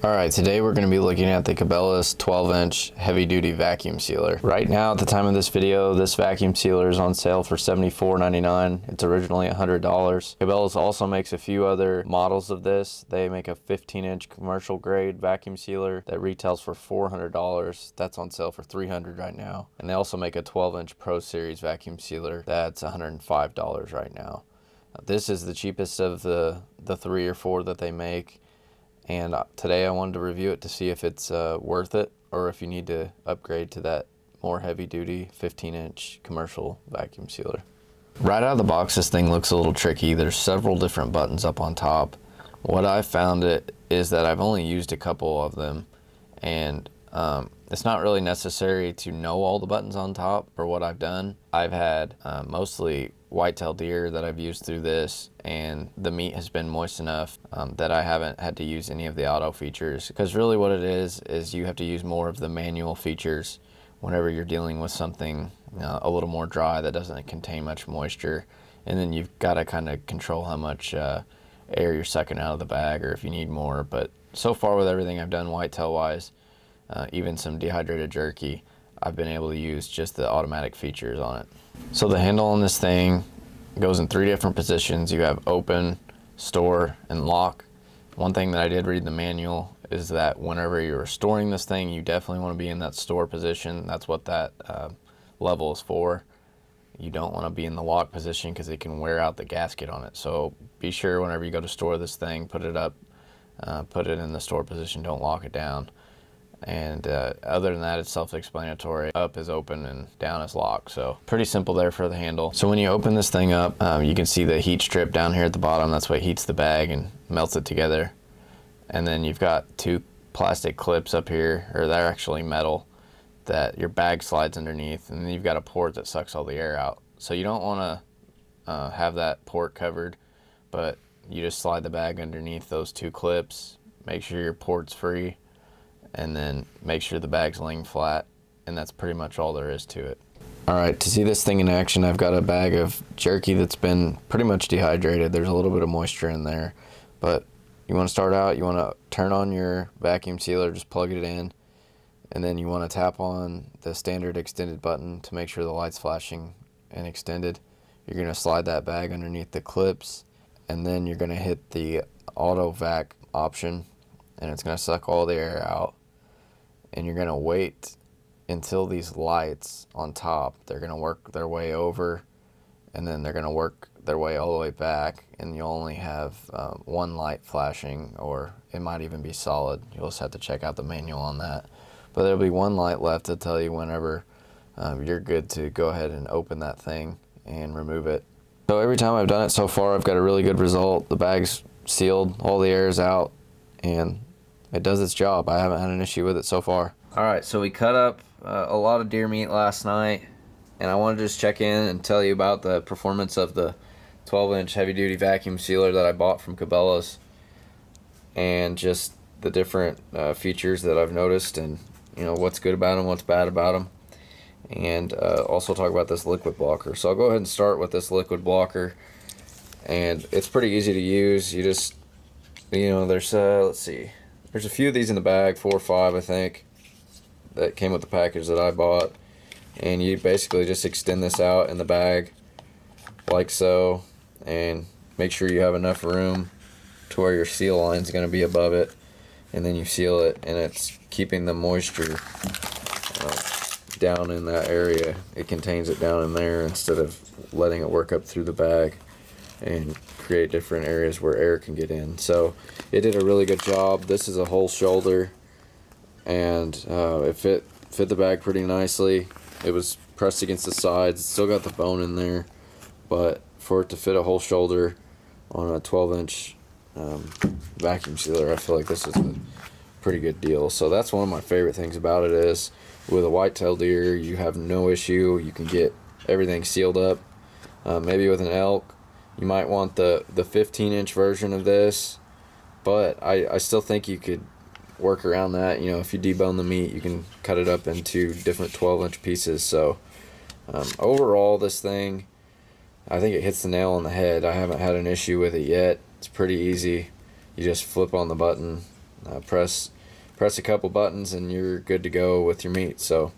Alright, today we're going to be looking at the Cabela's 12-inch heavy-duty vacuum sealer. Right now, at the time of this video, this vacuum sealer is on sale for $74.99. It's originally $100. Cabela's also makes a few other models of this. They make a 15-inch commercial grade vacuum sealer that retails for $400. That's on sale for $300 right now. And they also make a 12-inch Pro Series vacuum sealer that's $105 right now. This is the cheapest of the 3 or 4 that they make. And today I wanted to review it to see if it's worth it, or if you need to upgrade to that more heavy-duty 15-inch commercial vacuum sealer. Right out of the box, this thing looks a little tricky. There's several different buttons up on top. What I found is that I've only used a couple of them, and it's not really necessary to know all the buttons on top for what I've done. I've had mostly whitetail deer that I've used through this, and the meat has been moist enough that I haven't had to use any of the auto features, because really what it is you have to use more of the manual features whenever you're dealing with something a little more dry that doesn't contain much moisture, and then you've got to kind of control how much air you're sucking out of the bag, or if you need more. But so far with everything I've done whitetail wise, even some dehydrated jerky, I've been able to use just the automatic features on it. So the handle on this thing goes in 3 different positions. You have open, store, and lock. One thing that I did read in the manual is that whenever you're storing this thing, you definitely want to be in that store position. That's what that level is for. You don't want to be in the lock position because it can wear out the gasket on it. So be sure whenever you go to store this thing, put it up, put it in the store position, don't lock it down. And other than that, it's self-explanatory. Up is open and down is locked, so pretty simple there for the handle. So when you open this thing up, you can see the heat strip down here at the bottom. That's what heats the bag and melts it together. And then you've got 2 plastic clips up here, or they're actually metal, that your bag slides underneath, and then you've got a port that sucks all the air out. So you don't want to have that port covered, but you just slide the bag underneath those 2 clips, make sure your port's free, and then make sure the bag's laying flat, and that's pretty much all there is to it. Alright, to see this thing in action, I've got a bag of jerky that's been pretty much dehydrated. There's a little bit of moisture in there, but you want to start out, you want to turn on your vacuum sealer, just plug it in, and then you want to tap on the standard extended button to make sure the light's flashing and extended. You're going to slide that bag underneath the clips, and then you're going to hit the auto vac option, and it's going to suck all the air out. And you're going to wait until these lights on top, they're going to work their way over, and then they're going to work their way all the way back, and you'll only have 1 light flashing, or it might even be solid. You'll just have to check out the manual on that. But there'll be 1 light left to tell you whenever you're good to go ahead and open that thing and remove it. So every time I've done it so far, I've got a really good result. The bag's sealed, all the air is out, and it does its job. I haven't had an issue with it so far. Alright, so we cut up a lot of deer meat last night, and I wanted to just check in and tell you about the performance of the 12-inch heavy-duty vacuum sealer that I bought from Cabela's, and just the different features that I've noticed, and what's good about them, what's bad about them, and also talk about this liquid blocker. So I'll go ahead and start with this liquid blocker, and it's pretty easy to use. You just, there's let's see. There's a few of these in the bag, 4 or 5 I think, that came with the package that I bought. And you basically just extend this out in the bag like so, and make sure you have enough room to where your seal line is going to be above it, and then you seal it, and it's keeping the moisture down in that area. It contains it down in there instead of letting it work up through the bag and create different areas where air can get in. So it did a really good job. This is a whole shoulder, and it fit the bag pretty nicely. It was pressed against the sides. It's still got the bone in there, but for it to fit a whole shoulder on a 12-inch vacuum sealer, I feel like this is a pretty good deal. So that's one of my favorite things about it, is with a whitetail deer, you have no issue. You can get everything sealed up. Maybe with an elk, you might want the 15-inch version of this, but I still think you could work around that. If you debone the meat, you can cut it up into different 12-inch pieces. So overall, this thing, I think it hits the nail on the head. I haven't had an issue with it yet. It's pretty easy. You just flip on the button Press a couple buttons and you're good to go with your meat. So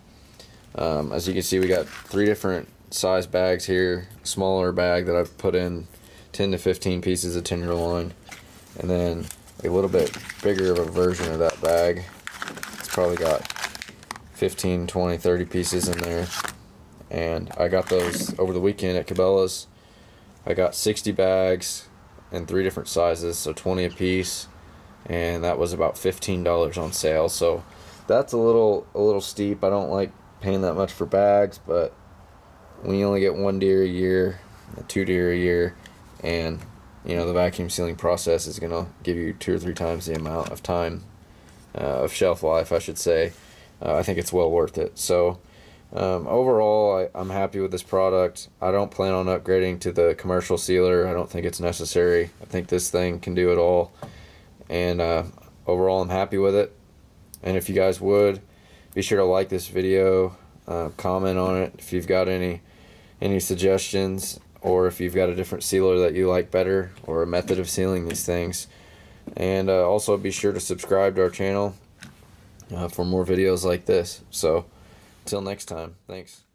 as you can see, we got 3 different size bags here. Smaller bag that I've put in 10 to 15 pieces of tenderloin, and then a little bit bigger of a version of that bag. It's probably got 15, 20, 30 pieces in there, and I got those over the weekend at Cabela's. I got 60 bags in 3 different sizes, so 20 a piece, and that was about $15 on sale. So that's a little steep. I don't like paying that much for bags, but when you only get 1 deer a year, 2 deer a year, and you know the vacuum sealing process is gonna give you 2 or 3 times the amount of time of shelf life, I should say, I think it's well worth it. So overall, I'm happy with this product. I don't plan on upgrading to the commercial sealer. I don't think it's necessary. I think this thing can do it all, and overall I'm happy with it. And if you guys would, be sure to like this video, comment on it if you've got any suggestions, or if you've got a different sealer that you like better, or a method of sealing these things. And also be sure to subscribe to our channel for more videos like this. So until next time, thanks.